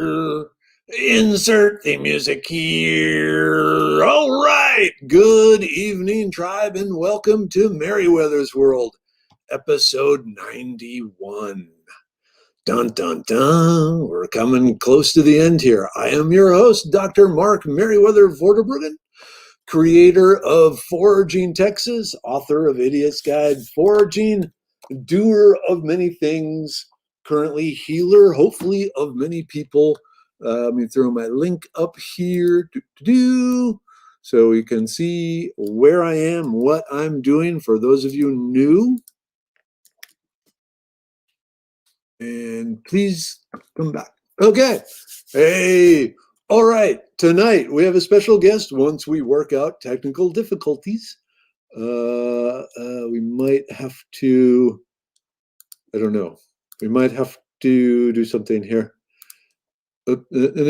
Insert the music here. All right. Good evening, tribe, and welcome to Merriwether's World, episode 91. Dun, dun, dun. We're coming close to the end here. I am your host, Dr. Mark Merriwether Vorderbruggen, creator of Foraging Texas, author of Idiot's Guide Foraging, doer of many things, currently healer, hopefully, of many people. Let me throw my link up here so you can see where I am, what I'm doing for those of you new. And please come back. Okay. Hey. All right. Tonight we have a special guest once we work out technical difficulties. We might have to, I don't know. We might have to do something here. No, I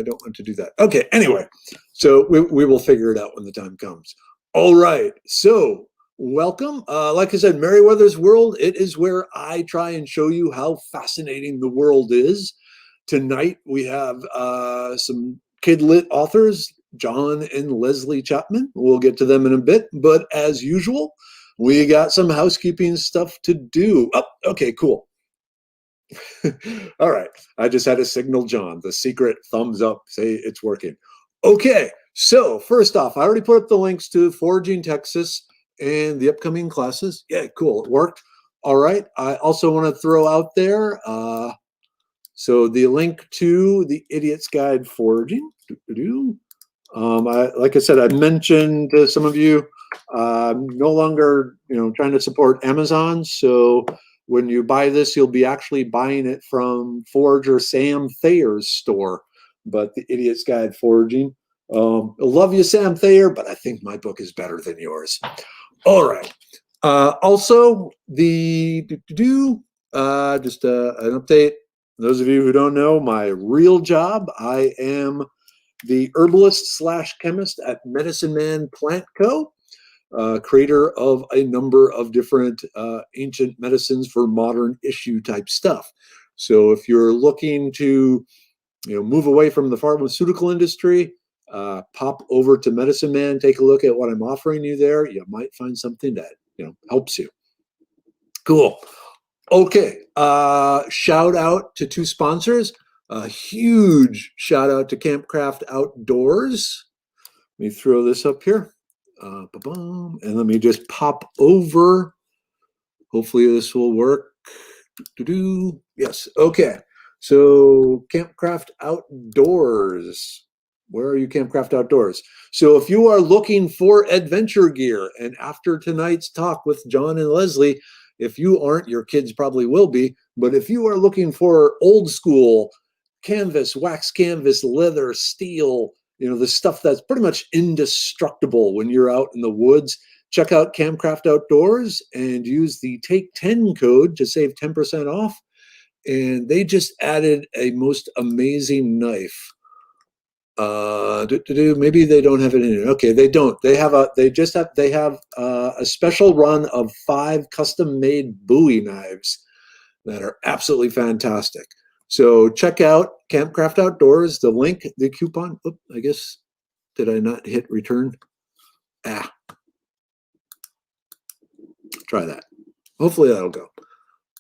don't want to do that. Okay, anyway, so we will figure it out when the time comes. All right, so welcome. Like I said, Merriwether's World, it is where I try and show you how fascinating the world is. Tonight we have some kid-lit authors, John and Leslie Chapman. We'll get to them in a bit, but as usual, we got some housekeeping stuff to do. Oh, okay, cool. All right. I just had to signal John, the secret thumbs up, say it's working. Okay. So first off, I already put up the links to Foraging Texas and the upcoming classes. Yeah, cool. It worked. All right. I also want to throw out there, so the link to the Idiot's Guide Foraging. Like I said, I mentioned to some of you, I'm no longer, trying to support Amazon. So when you buy this, you'll be actually buying it from Forager Sam Thayer's store, but the Idiot's Guide Foraging. I love you, Sam Thayer, but I think my book is better than yours. All right. Also, just an update. Those of you who don't know, my real job, I am the herbalist / chemist at Medicine Man Plant Co., creator of a number of different ancient medicines for modern issue type stuff. So if you're looking to move away from the pharmaceutical industry, pop over to Medicine Man, take a look at what I'm offering you there. You might find something that helps you. Cool. Okay. Shout out to two sponsors. A huge shout out to Campcraft Outdoors. Let me throw this up here. And let me just pop over. Hopefully this will work. Yes. Okay. So Campcraft Outdoors. Where are you, Campcraft Outdoors? So if you are looking for adventure gear, and after tonight's talk with John and Leslie, if you aren't, your kids probably will be. But if you are looking for old school canvas, wax canvas, leather, steel, the stuff that's pretty much indestructible when you're out in the woods, check out Campcraft Outdoors and use the Take 10 code to save 10% off. And they just added a most amazing knife. Maybe they don't have it in here. Okay, they don't. They have a special run of 5 custom-made Bowie knives that are absolutely fantastic. So check out Campcraft Outdoors. The link, the coupon. Oops, I guess, did I not hit return? Try that. Hopefully that'll go.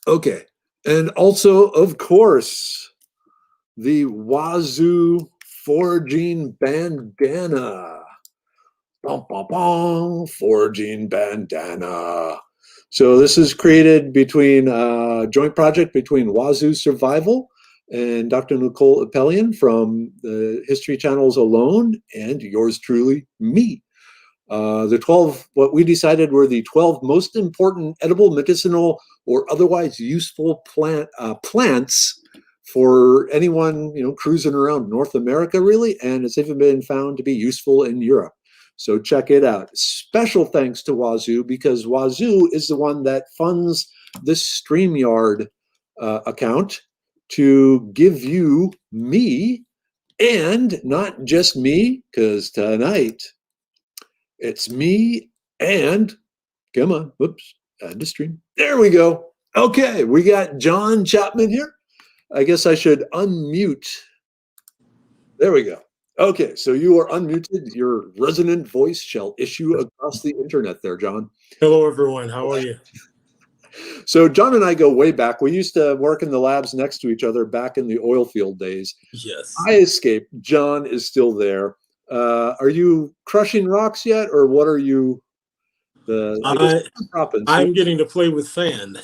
Okay. And also, of course, the Wazoo Foraging Bandana. Foraging Bandana. So this is created between a joint project between Wazoo Survival and Dr. Nicole Appelian from the History Channel's Alone and yours truly, me. The 12, what we decided were the 12 most important edible, medicinal, or otherwise useful plants for anyone, cruising around North America, really, and it's even been found to be useful in Europe. So check it out. Special thanks to Wazoo, because Wazoo is the one that funds this StreamYard account to give you me, and not just me, because tonight it's me and, come on, whoops, add to stream. There we go. Okay, we got John Chapman here. I guess I should unmute. There we go. Okay, so you are unmuted. Your resonant voice shall issue across the internet there, John. Hello, everyone. How are you? So John and I go way back. We used to work in the labs next to each other back in the oil field days. Yes. I escaped. John is still there. Are you crushing rocks yet, or what are you? I'm getting to play with sand.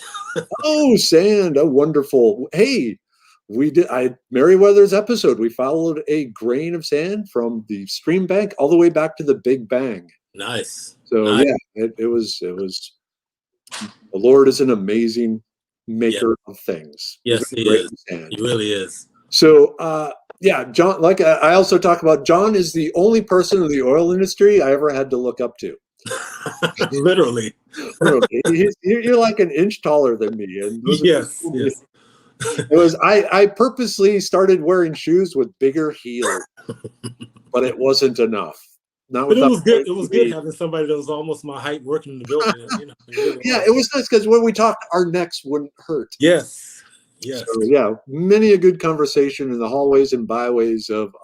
Oh, sand. Oh, wonderful. Hey, we did Merriwether's episode. We followed a grain of sand from the stream bank all the way back to the Big Bang. Nice. So nice. Yeah, it was the Lord is an amazing maker of things. Yes, he is. He really is. So yeah, John, like I also talk about, John is the only person in the oil industry I ever had to look up to. Literally. You're like an inch taller than me. And yes. It was I purposely started wearing shoes with bigger heels, but it wasn't enough. But it was good. It was good having somebody that was almost my height working in the building. Yeah, it was nice because when we talked, our necks wouldn't hurt. Yes. So, yeah, many a good conversation in the hallways and byways of.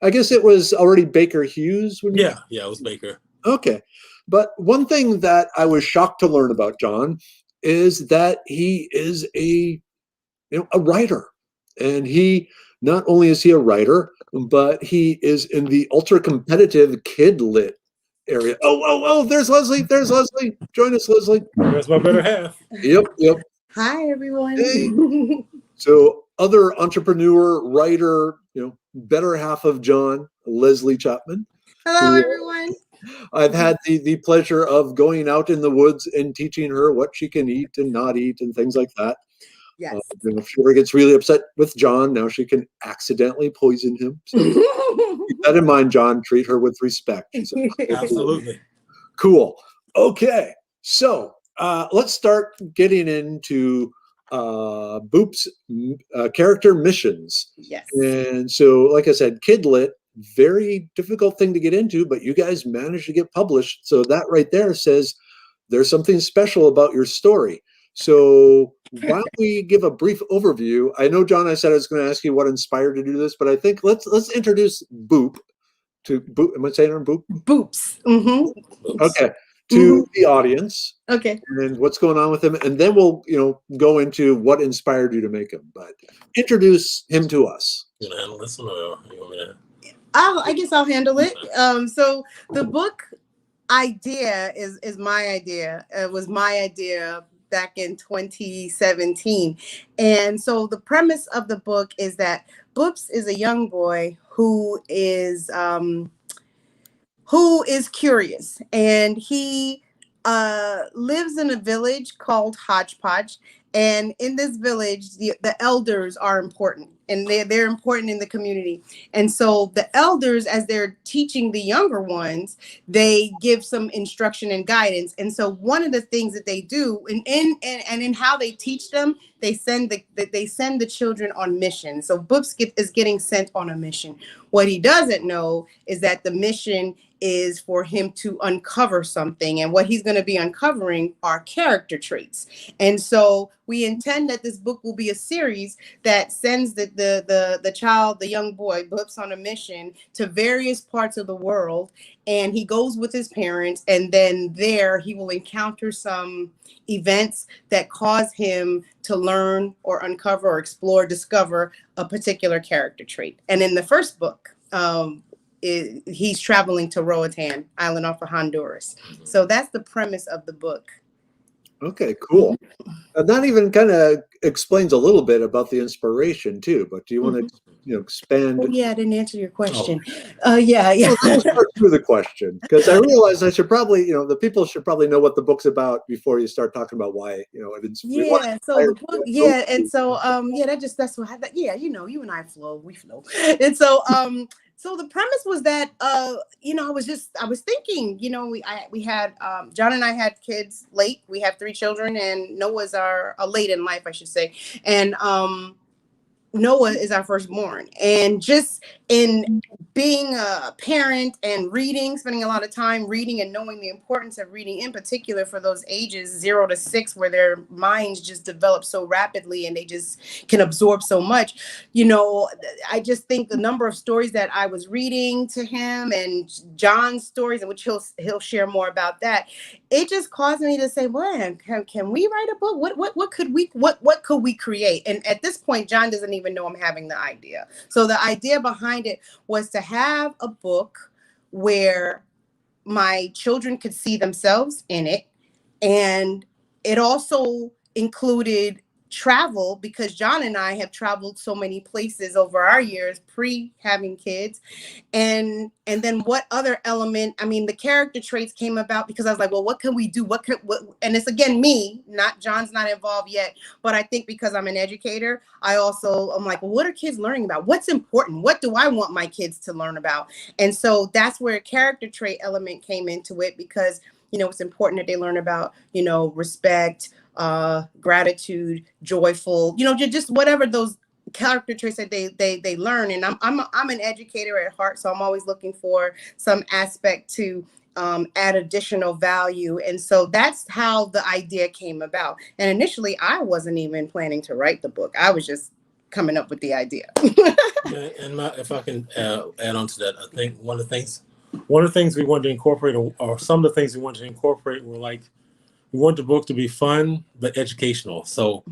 I guess it was already Baker Hughes when you. Yeah, it was Baker. Okay, but one thing that I was shocked to learn about John is that he is a writer, and he not only is he a writer, but he is in the ultra competitive kid lit area. Oh, there's Leslie. Join us, Leslie. That's my better half. Yep. Hi, everyone. Hey. So other entrepreneur, writer, better half of John, Leslie Chapman. Hello, everyone. I've had the pleasure of going out in the woods and teaching her what she can eat and not eat and things like that. Yes. If she ever gets really upset with John, now she can accidentally poison him. So keep that in mind, John. Treat her with respect. Absolutely. Cool. Okay. So let's start getting into Boop's character missions. Yes. And so, like I said, Kidlit, very difficult thing to get into, but you guys managed to get published. So that right there says there's something special about your story. So why don't we give a brief overview? I know, John, I said I was going to ask you what inspired you to do this, but I think let's introduce Boop to Boop. Am I saying her Boop? Boops. Mm-hmm. Okay. To the audience. Okay. And what's going on with him, and then we'll go into what inspired you to make him. But introduce him to us. You want to handle this one, or you want me to? I guess I'll handle it. So the book idea is my idea. It was my idea back in 2017. And so the premise of the book is that Boops is a young boy who is curious, and he lives in a village called Hodgepodge. And in this village, the elders are important, and they're important in the community. And so the elders, as they're teaching the younger ones, they give some instruction and guidance. And so one of the things that they do, and in how they teach them, they send the children on mission. So Boops is getting sent on a mission. What he doesn't know is that the mission is for him to uncover something, and what he's going to be uncovering are character traits. And so we intend that this book will be a series that sends the child, the young boy, Boops, on a mission to various parts of the world, and he goes with his parents, and then there he will encounter some events that cause him to learn or uncover or explore, discover a particular character trait. And in the first book, he's traveling to Roatan Island off of Honduras. So that's the premise of the book. Okay, cool. That even kind of explains a little bit about the inspiration too. But do you want to, expand? Oh, yeah, I didn't answer your question. Yeah. Let's start through the question, because I realized I should probably, the people should probably know what the book's about before you start talking about why, it inspired. Yeah. So the book, yeah, and so that's what happened. Yeah, you and I we flow, and so So the premise was that, I was thinking, we had, John and I had kids late. We have 3 children, and Noah's late in life, I should say. And Noah is our firstborn. And just in being a parent and reading, spending a lot of time reading and knowing the importance of reading, in particular for those ages 0 to 6, where their minds just develop so rapidly and they just can absorb so much. I just think the number of stories that I was reading to him, and John's stories, in which he'll share more about that, it just caused me to say, "Man, can we write a book? What could we create?" And at this point, John doesn't even know I'm having the idea. So the idea behind it was to have a book where my children could see themselves in it, and it also included travel, because John and I have traveled so many places over our years pre having kids. And then what other element, I mean, the character traits came about because I was like, well, what can we do? And it's, again, me, not John's not involved yet, but I think because I'm an educator, I'm like, well, what are kids learning about? What's important? What do I want my kids to learn about? And so that's where a character trait element came into it, because it's important that they learn about, respect, gratitude, joyful, just whatever those character traits that they learn. And I'm an educator at heart, so I'm always looking for some aspect to add additional value. And so that's how the idea came about. And initially, I wasn't even planning to write the book. I was just coming up with the idea. And if I can add on to that, I think one of the things we wanted to incorporate, or some of the things we wanted to incorporate, were like, we want the book to be fun but educational. So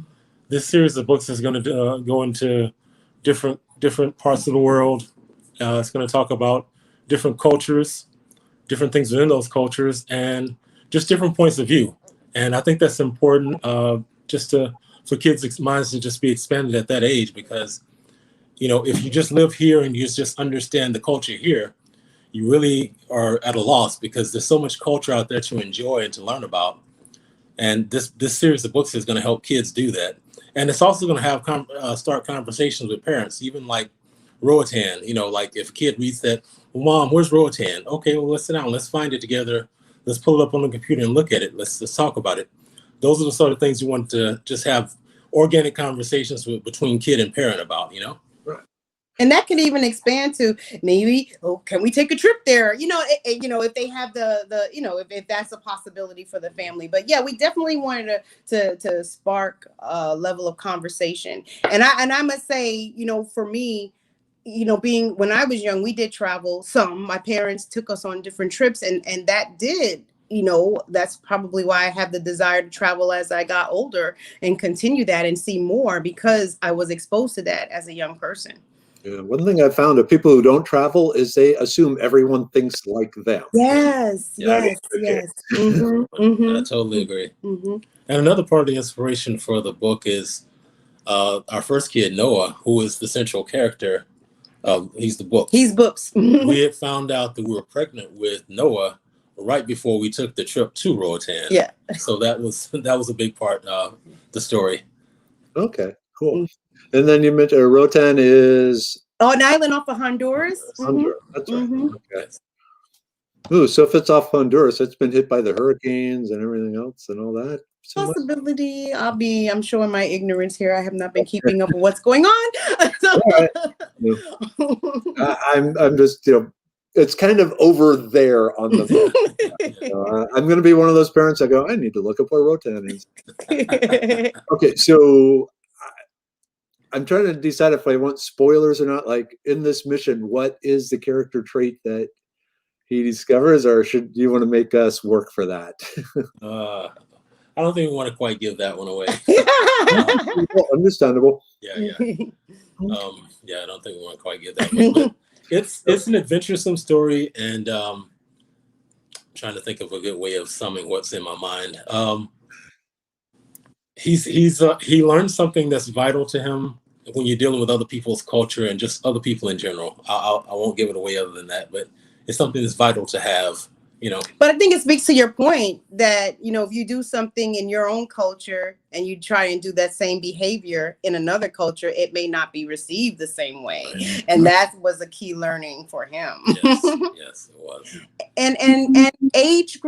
this series of books is going to go into different parts of the world. It's going to talk about different cultures, different things within those cultures, and just different points of view. And I think that's important, for kids' minds to just be expanded at that age, because if you just live here and you just understand the culture here, you really are at a loss, because there's so much culture out there to enjoy and to learn about. And this series of books is going to help kids do that. And it's also going to have start conversations with parents, even like Roatan. Like if a kid reads that, well, Mom, where's Roatan? Okay, well, let's sit down. Let's find it together. Let's pull it up on the computer and look at it. Let's talk about it. Those are the sort of things you want to just have organic conversations between kid and parent about, Right. And that can even expand to maybe, can we take a trip there? If they have if that's a possibility for the family. But yeah, we definitely wanted to spark a level of conversation. And I must say, for me, being, when I was young, we did travel some. My parents took us on different trips, and that did. That's probably why I have the desire to travel as I got older and continue that and see more, because I was exposed to that as a young person. Yeah, one thing I found of people who don't travel is they assume everyone thinks like them. Yes. Okay. Mm-hmm, mm-hmm. I totally agree. Mm-hmm. And another part of the inspiration for the book is our first kid, Noah, who is the central character. He's the book. He's books. We had found out that we were pregnant with Noah right before we took the trip to Roatan. Yeah. So that was a big part of the story. Okay, cool. Mm-hmm. And then you mentioned Roatan is an island off of Honduras. Honduras. That's right. Mm-hmm. Okay. Ooh, so if it's off Honduras, it's been hit by the hurricanes and everything else and all that. Possibility. I'm showing my ignorance here. I have not been keeping up with what's going on. Right. I'm just, it's kind of over there on the map. I'm going to be one of those parents that go, I need to look up where Roatan is. Okay, so I'm trying to decide if I want spoilers or not. Like, in this mission, what is the character trait that he discovers, or do you want to make us work for that? I don't think we want to quite give that one away. Well, understandable. Yeah. I don't think we want to quite give that one. But it's an adventuresome story, and trying to think of a good way of summing what's in my mind. He learned something that's vital to him when you're dealing with other people's culture and just other people in general. I won't give it away other than that, but it's something that's vital to have you know. But I think it speaks to your point that, you know, if you do something in your own culture and you try and do that same behavior in another culture, it may not be received the same way. Right. And that was a key learning for him. Yes, yes, it was. And age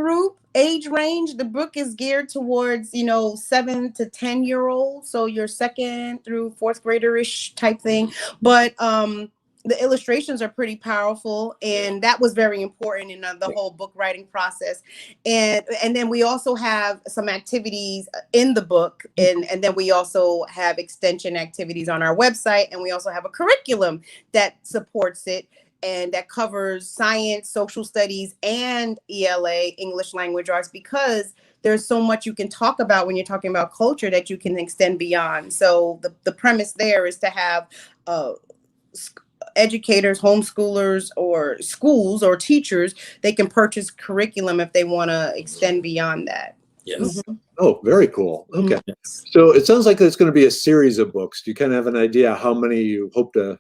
range, the book is geared towards, you know, 7 to 10-year-olds. So your second through fourth grader-ish type thing. But the illustrations are pretty powerful, and that was very important in the whole book writing process. And then we also have some activities in the book, and then we also have extension activities on our website, and we also have a curriculum that supports it, and that covers science, social studies, and ELA, English language arts, because there's so much you can talk about when you're talking about culture that you can extend beyond. So the premise there is to have educators, homeschoolers, or schools or teachers, they can purchase curriculum if they want to extend beyond that. Yes. Oh, very cool. Okay. Yes. So it sounds like there's going to be a series of books. Do you kind of have an idea how many you hope to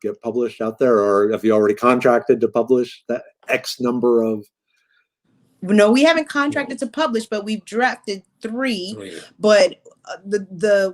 get published out there, or have you already contracted to publish that X number of? No, we haven't contracted to publish, but we've drafted three. But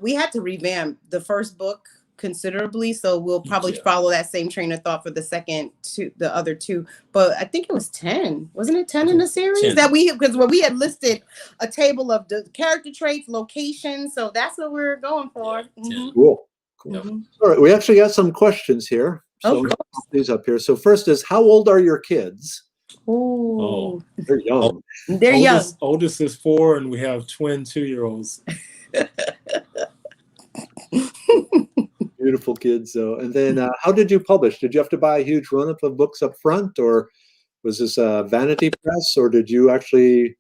we had to revamp the first book considerably, so we'll probably follow that same train of thought for the other two. But I think it was 10, wasn't it 10 in the series 10. that because we had listed a table of the character traits, locations, so that's what we're going for. Yeah, Cool. Mm-hmm. All right, we actually got some questions here. So I'm gonna pop these up here. So first is, how old are your kids? Oh, They're young. They're young. Oldest is 4, and we have twin 2-year-olds. Beautiful kids, though. And then how did you publish? Did you have to buy a huge run-up of books up front, or was this a vanity press, or did you actually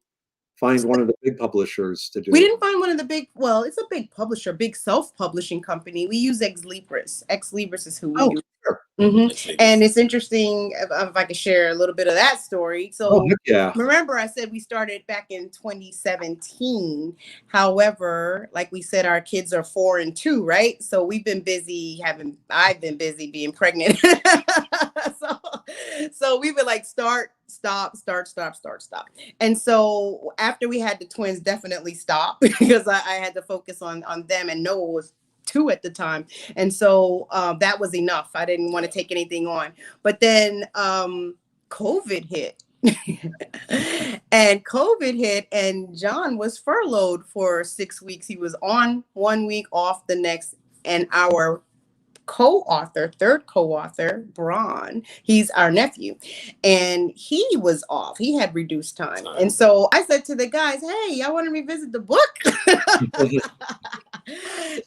find one of the big publishers to do We it? didn't find one of the big, well, it's a big publisher, big self-publishing company. We use Ex Libris. Ex Libris is who we use. Sure. Mm-hmm. And it's interesting if I could share a little bit of that story. So remember I said we started back in 2017. However, like we said, our kids are 4 and 2, right? So we've been busy I've been busy being pregnant. So we've been like start, stop. And so after we had the twins, definitely stop because I had to focus on them, and Noah was 2 at the time. And so that was enough. I didn't want to take anything on. But then COVID hit. And John was furloughed for 6 weeks. He was on 1 week, off the next. And our third co-author, Braun, he's our nephew, and he was off. He had reduced time. And so I said to the guys, hey, y'all want to revisit the book?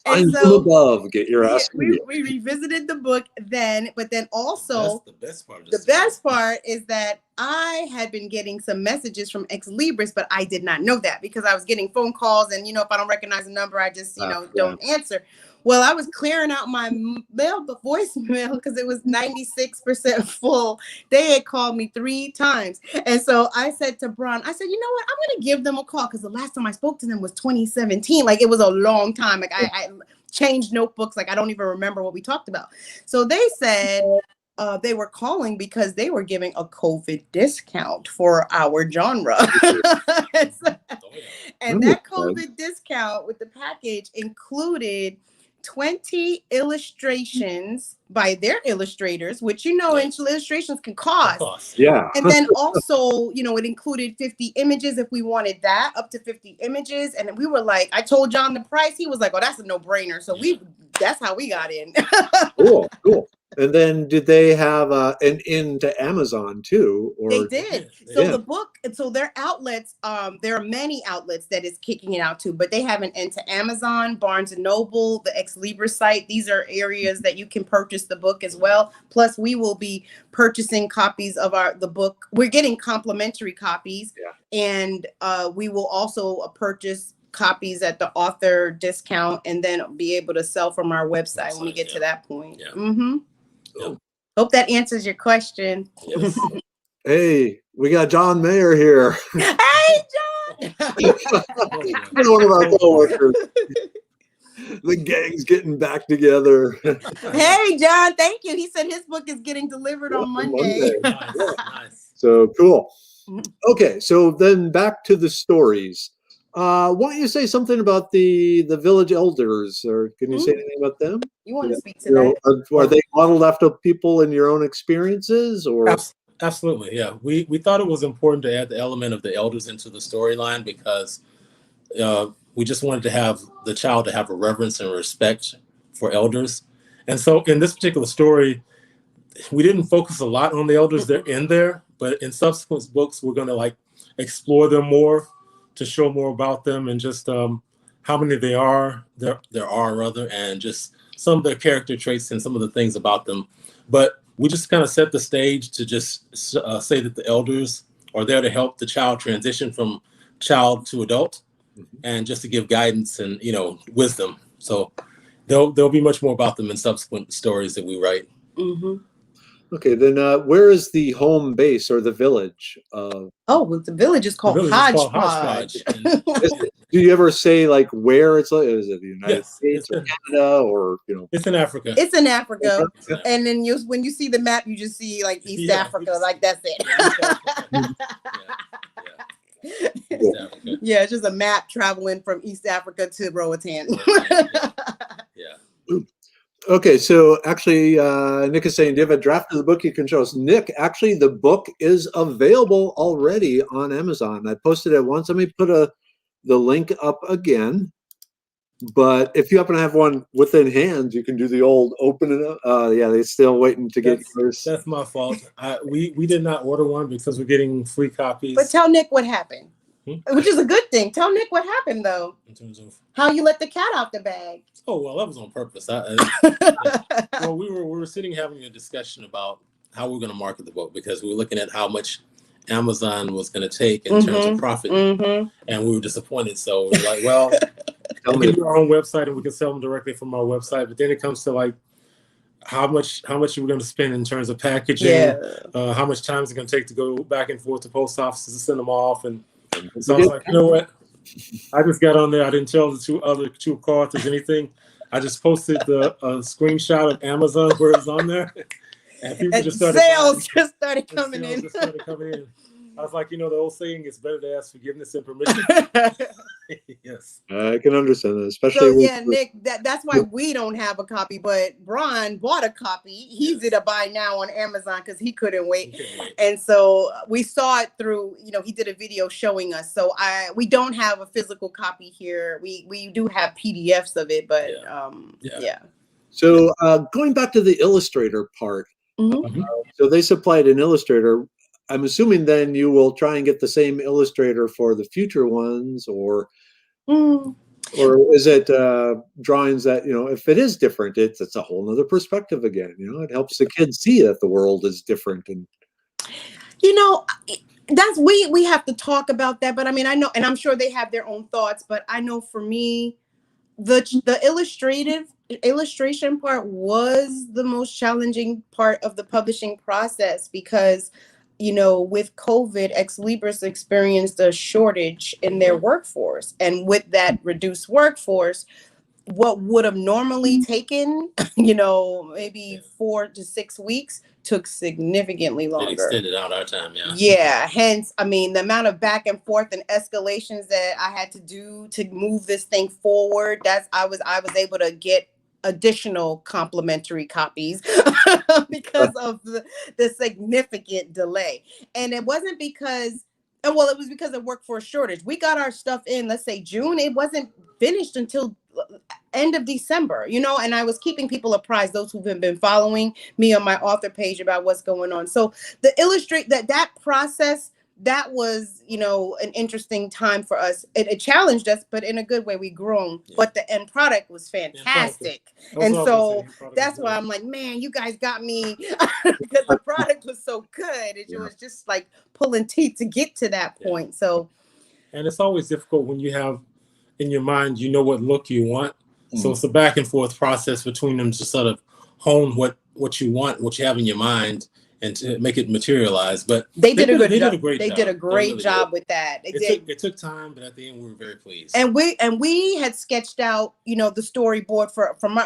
And so above, get your ass. We revisited the book then, but then also that's the best part. The best part is that I had been getting some messages from Ex Libris, but I did not know that because I was getting phone calls, and if I don't recognize the number, I just don't answer. Well, I was clearing out my voicemail because it was 96% full. They had called me 3 times. And so I said to Braun, I said, you know what? I'm going to give them a call because the last time I spoke to them was 2017. Like, it was a long time. Like, I changed notebooks. Like, I don't even remember what we talked about. So they said they were calling because they were giving a COVID discount for our genre. And that COVID discount with the package included 20 illustrations by their illustrators, which illustrations can cost. Yeah. And then also, it included 50 images if we wanted that, up to 50 images. And we were like, I told John the price. He was like, oh, that's a no-brainer. So that's how we got in. Cool. And then did they have an in to Amazon too? Or they did. So the book, so their outlets, there are many outlets that is kicking it out to, but they have an end to Amazon, Barnes and Noble, the Ex Libris site. These are areas that you can purchase the book as well. Plus, we will be purchasing copies of the book. We're getting complimentary copies, and we will also purchase copies at the author discount, and then be able to sell from our website when we get to that point. Hope that answers your question. Yes. Hey, we got John Mayer here. Hey, John! One of our coworkers. The gang's getting back together. Hey, John, thank you. He said his book is getting delivered on Monday. Nice. So cool. Okay, so then back to the stories. Why don't you say something about the village elders, or can you say anything about them? You want to speak to You know, that? are they modeled after people in your own experiences, or? Absolutely, yeah. We thought it was important to add the element of the elders into the storyline because we just wanted to have the child to have a reverence and respect for elders. And so in this particular story, we didn't focus a lot on the elders. They're in there, but in subsequent books, we're going to like explore them more to show more about them and just how many there are rather, and just some of their character traits and some of the things about them. But we just kind of set the stage to just say that the elders are there to help the child transition from child to adult, and just to give guidance and wisdom. So there'll be much more about them in subsequent stories that we write. Mm-hmm. Okay, then where is the home base or the village? Oh, well, the village is called Hodgepodge. Do you ever say like where it's like? Is it the United Yes, States or Canada or It's in Africa. It's in Africa. Yeah. And then when you see the map, you just see like East Africa, like that's it. Yeah, it's just a map traveling from East Africa to Roatan. Yeah. Okay, so actually, Nick is saying, do you have a draft of the book you can show us? Nick, actually, the book is available already on Amazon. I posted it once. Let me put the link up again. But if you happen to have one within hand, you can do the old open it up. Yeah, they're still waiting to get yours. That's my fault. We did not order one because we're getting free copies. But tell Nick what happened, which is a good thing. Tell Nick what happened, though. In terms of how you let the cat out the bag. Oh, well, that was on purpose. Well, we were sitting having a discussion about how we're going to market the book because we were looking at how much Amazon was going to take in terms of profit, and we were disappointed. So we were like, well, we do our own website and we can sell them directly from our website. But then it comes to like how much are we going to spend in terms of packaging? How much time is it going to take to go back and forth to post offices to send them off? And so I was like, you know what? I just got on there. I didn't tell the other two co-authors anything. I just posted the screenshot of Amazon where it's on there, and people just started coming in. I was like, the old saying, it's better to ask forgiveness and permission. Yes. I can understand that, especially Nick, that's why we don't have a copy, but Brian bought a copy. He's a buy now on Amazon because he couldn't wait. And so we saw it through, he did a video showing us. So we don't have a physical copy here. We do have PDFs of it, but So going back to the illustrator part, so they supplied an illustrator. I'm assuming then you will try and get the same illustrator for the future ones, or is it drawings that, if it is different, it's a whole nother perspective again. It helps the kids see that the world is different. And that's we have to talk about that. But I mean, I know, and I'm sure they have their own thoughts, but I know for me, the illustration part was the most challenging part of the publishing process because with COVID, Ex Libris experienced a shortage in their workforce. And with that reduced workforce, what would have normally taken, maybe 4 to 6 weeks took significantly longer. It extended out our time, yeah. Yeah, hence, I mean, the amount of back and forth and escalations that I had to do to move this thing forward, I was able to get additional complimentary copies because of the significant delay. And it wasn't because, it was because of workforce shortage. We got our stuff in, let's say June. It wasn't finished until end of December, and I was keeping people apprised, those who've been following me on my author page, about what's going on. So that process, that was, an interesting time for us. It challenged us, but in a good way. We grown, but the end product was fantastic. And so that's why I'm like, man, you guys got me because the product was so good. It was just like pulling teeth to get to that point. So, and it's always difficult when you have in your mind, what look you want. So it's a back and forth process between them to sort of hone what you want, what you have in your mind, and to make it materialize. But they did a good they job. Did a great they job. did a great really job did. with that. It took time, but at the end we were very pleased. And we had sketched out, the storyboard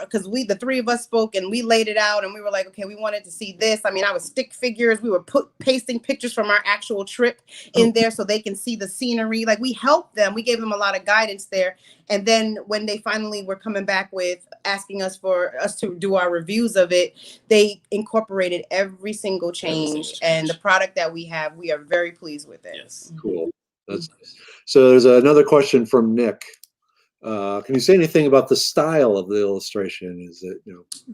because the three of us spoke and we laid it out and we were like, okay, we wanted to see this. I mean, I was stick figures. We were pasting pictures from our actual trip in there so they can see the scenery. Like, we helped them. We gave them a lot of guidance there. And then when they finally were coming back with asking us to do our reviews of it, they incorporated every single change. And the product that we have, we are very pleased with it. Yes. Cool. That's nice. So there's another question from Nick. Can you say anything about the style of the illustration? Is it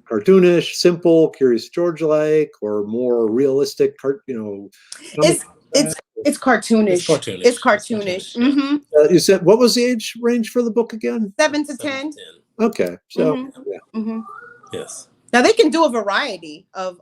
cartoonish, simple, Curious George-like, or more realistic? It's cartoonish. It's cartoonish. Mm-hmm. You said, what was the age range for the book again? 7 to 10. Okay, so yeah. Mm-hmm. Yes. Now they can do a variety of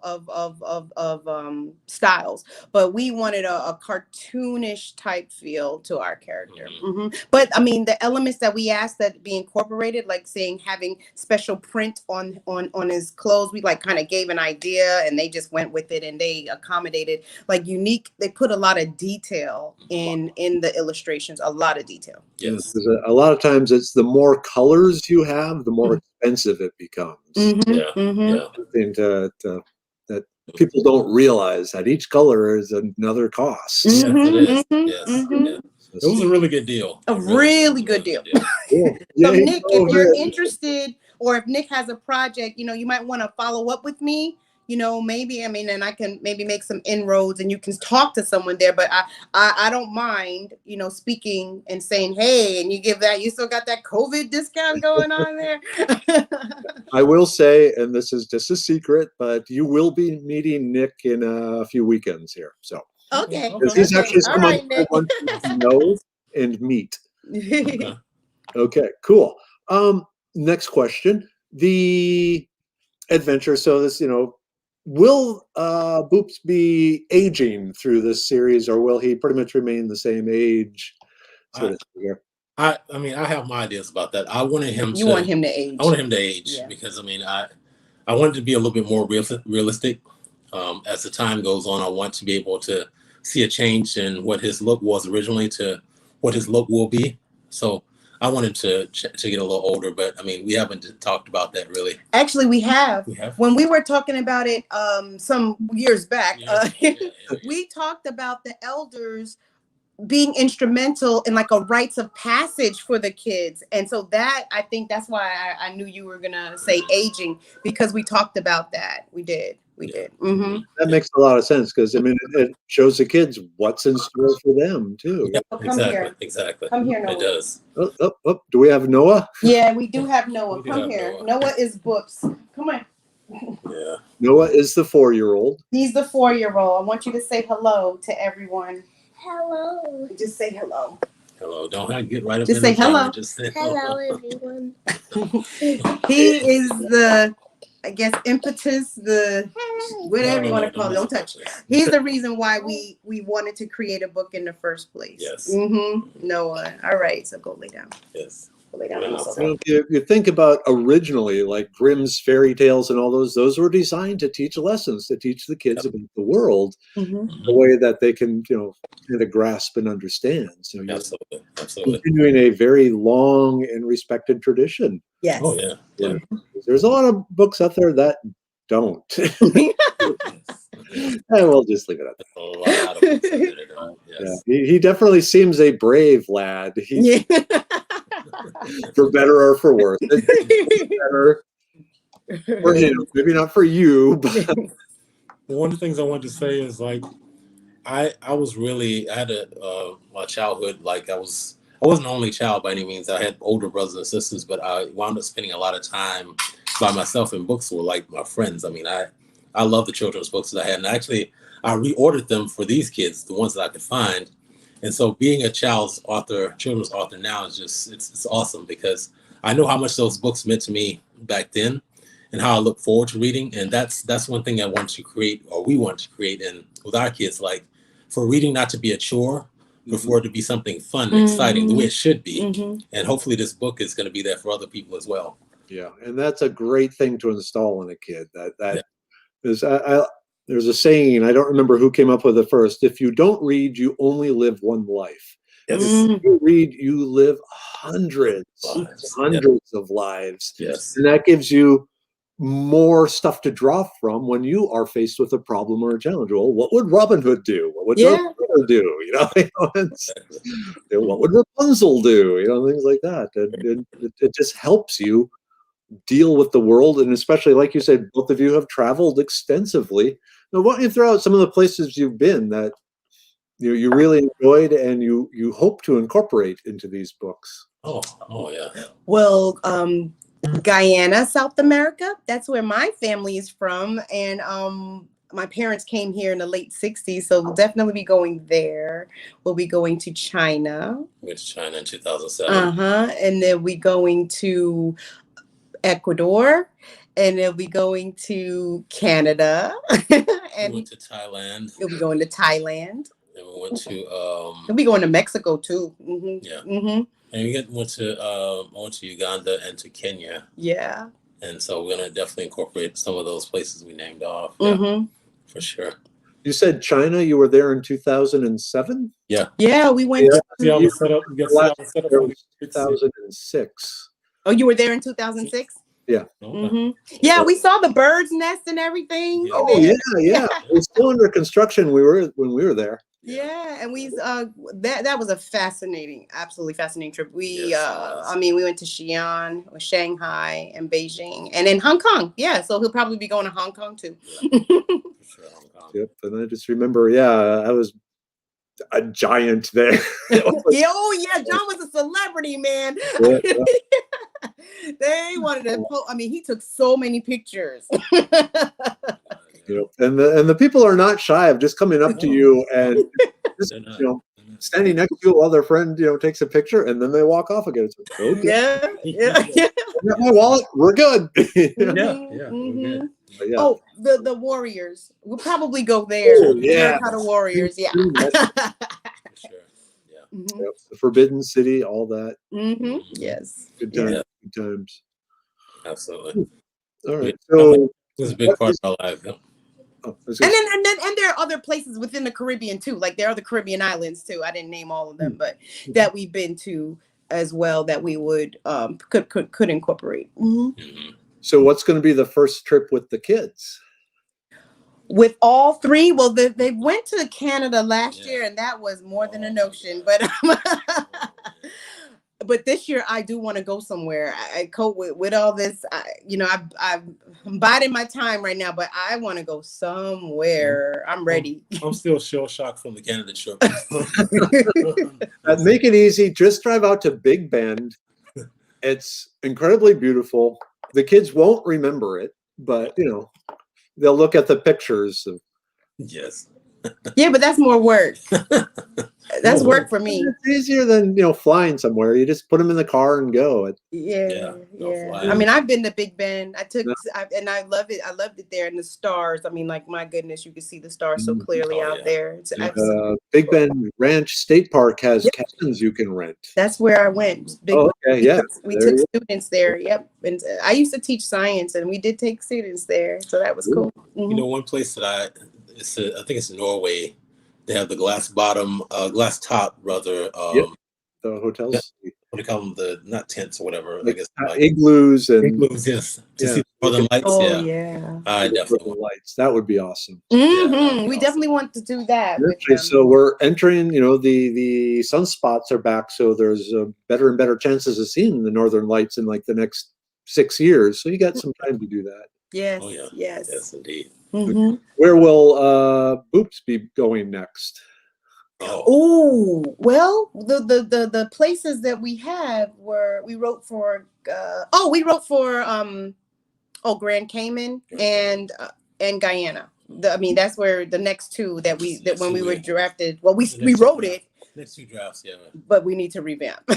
styles, but we wanted a cartoonish type feel to our character. Mm-hmm. But I mean, the elements that we asked that be incorporated, like having special print on his clothes, we kind of gave an idea, and they just went with it, and they accommodated unique. They put a lot of detail in the illustrations, a lot of detail. Yes. A lot of times it's the more colors you have, the more expensive it becomes. Mm-hmm. Yeah. Mm-hmm. Yeah. Something that people don't realize that each color is another cost. Mm-hmm. Yes, it is. Mm-hmm. Yes. Mm-hmm. Yeah. It was a really good deal. A really good deal. Cool. So Nick, if you're interested, or if Nick has a project, you might want to follow up with me. Maybe, and I can maybe make some inroads, and you can talk to someone there. But I don't mind, speaking and saying, hey, and you still got that COVID discount going on there. I will say, and this is just a secret, but you will be meeting Nick in a few weekends here. So okay, because he's actually someone I want to know and meet. Okay, cool. Next question. The adventure. So this, will Boops be aging through this series, or will he pretty much remain the same age? I have my ideas about that. I wanted him You want him to age. I wanted him to age because I wanted to be a little bit more realistic. As the time goes on, I want to be able to see a change in what his look was originally to what his look will be. So I wanted to get a little older, but we haven't talked about that really. Actually, we have. When we were talking about it some years back, we talked about the elders being instrumental in a rites of passage for the kids. And so I think that's why I knew you were going to say aging, because we talked about that. We did. Mm-hmm. That makes a lot of sense, because it shows the kids what's in store for them too. Yeah, exactly. Come here, Noah. It does. Oh, do we have Noah? Yeah, we do have Noah. Come here. Noah is Boops. Come on. Yeah. Noah is the 4-year-old. He's the 4-year-old. I want you to say hello to everyone. Hello. Just say hello. Hello. Don't have to get right up. Just say hello. Just say hello, everyone. He is the, I guess, impetus, whatever you want to call it. Don't touch. He's the reason why we wanted to create a book in the first place. Yes. Mm-hmm. Noah. All right. So go lay down. Yes. Go lay down. You think about originally, like Grimm's fairy tales and all those were designed to teach lessons, to teach the kids about the world, the way that they can, kind of grasp and understand. So absolutely. Continuing a very long and respected tradition. Yes. Oh yeah. There's a lot of books out there that don't. And we'll just leave it at that. Yes. Yeah. He definitely seems a brave lad. For better or for worse. Better. Or, maybe not for you, but one of the things I wanted to say is I had my childhood, I wasn't the only child by any means. I had older brothers and sisters, but I wound up spending a lot of time by myself, and books were like my friends. I love the children's books that I had, and actually I reordered them for these kids, the ones that I could find. And so being a children's author now is just, it's awesome, because I know how much those books meant to me back then and how I look forward to reading. And that's one thing I want to create, or we want to create with our kids, for reading not to be a chore, but for it to be something fun and exciting, the way it should be. And hopefully this book is going to be there for other people as well. Yeah, and that's a great thing to install in a kid. That is, there's a saying, I don't remember who came up with it first. If you don't read, you only live one life. Yes. If you read, you live hundreds of lives. Yes. And that gives you more stuff to draw from when you are faced with a problem or a challenge. Well, what would Robin Hood do? What would Darth Vader do? What would Rapunzel do? Things like that. And it just helps you deal with the world, and especially, like you said, both of you have traveled extensively. Now, why don't you throw out some of the places you've been that you really enjoyed and you hope to incorporate into these books? Oh yeah. Well, Guyana, South America. That's where my family is from, and my parents came here in the late '60s, so we'll definitely be going there. We'll be going to China. Went to China in 2007. And then we going to Ecuador, and they'll be going to Canada. And we went to Thailand. We'll be going to Thailand. And we went to we'll be going to Mexico too. Yeah. And we went to Uganda and to Kenya. Yeah. And so we're gonna definitely incorporate some of those places we named off. Yeah, for sure. You said China. You were there in 2007. Yeah. Yeah, we went. We got set up. We got set up for 2006. Oh, you were there in 2006? Yeah. Yeah, we saw the bird's nest and everything. Oh yeah. It was still under construction. When we were there. Yeah, and we that was a absolutely fascinating trip. We we went to Xi'an, Shanghai, and Beijing, and then Hong Kong. Yeah, so he'll probably be going to Hong Kong too. Yep, and I just remember, I was a giant there. John was a celebrity, man. They wanted to. He took so many pictures. And the people are not shy of just coming up to you and just, standing next to you while their friend takes a picture, and then they walk off again. It's like, okay. Yeah. Got my wallet. We're good. Yeah. Oh, the Warriors. We'll probably go there. The Warriors. Yeah. For sure. Yeah. Yep. The Forbidden City, all that. Yes. Good times. Good times. Absolutely. All right. So this is a big part of our life. And there are other places within the Caribbean too. Like there are the Caribbean islands too. I didn't name all of them, but that we've been to as well that we would could incorporate. So what's going to be the first trip with the kids? With all three? Well, they went to Canada last year, and that was more than a notion. But this year I do want to go somewhere. I cope with all this. I'm biding my time right now, but I want to go somewhere. I'm ready. I'm still shell shocked from the Canada trip. Make it easy. Just drive out to Big Bend. It's incredibly beautiful. The kids won't remember it, but they'll look at the pictures of. Yes. Yeah, but that's more work. That's work for me. It's easier than flying somewhere. You just put them in the car and go. Yeah. I've been to Big Bend. And I love it. I loved it there, and the stars. My goodness, you can see the stars so clearly out there. Big Bend Ranch State Park has cabins you can rent. That's where I went. We took students there. Yep. And I used to teach science, and we did take students there, so that was cool. One place that I think it's in Norway. They have the glass top, rather. The hotels. What do you call them? Not tents or whatever. I guess igloos and igloos. Yes. To see the northern lights. Oh yeah. I definitely lights. That would be awesome. We definitely want to do that. Okay, so we're entering. The sunspots are back, so there's better and better chances of seeing the northern lights in like the next 6 years. So you got some time to do that. Yes. Oh yeah. Yes. Yes, indeed. Where will Boops be going next? Oh, well, the places that we have we wrote for Grand Cayman and Guyana. That's where the next two when we were drafted. Well, we wrote it. Next two drafts, yeah. But we need to revamp.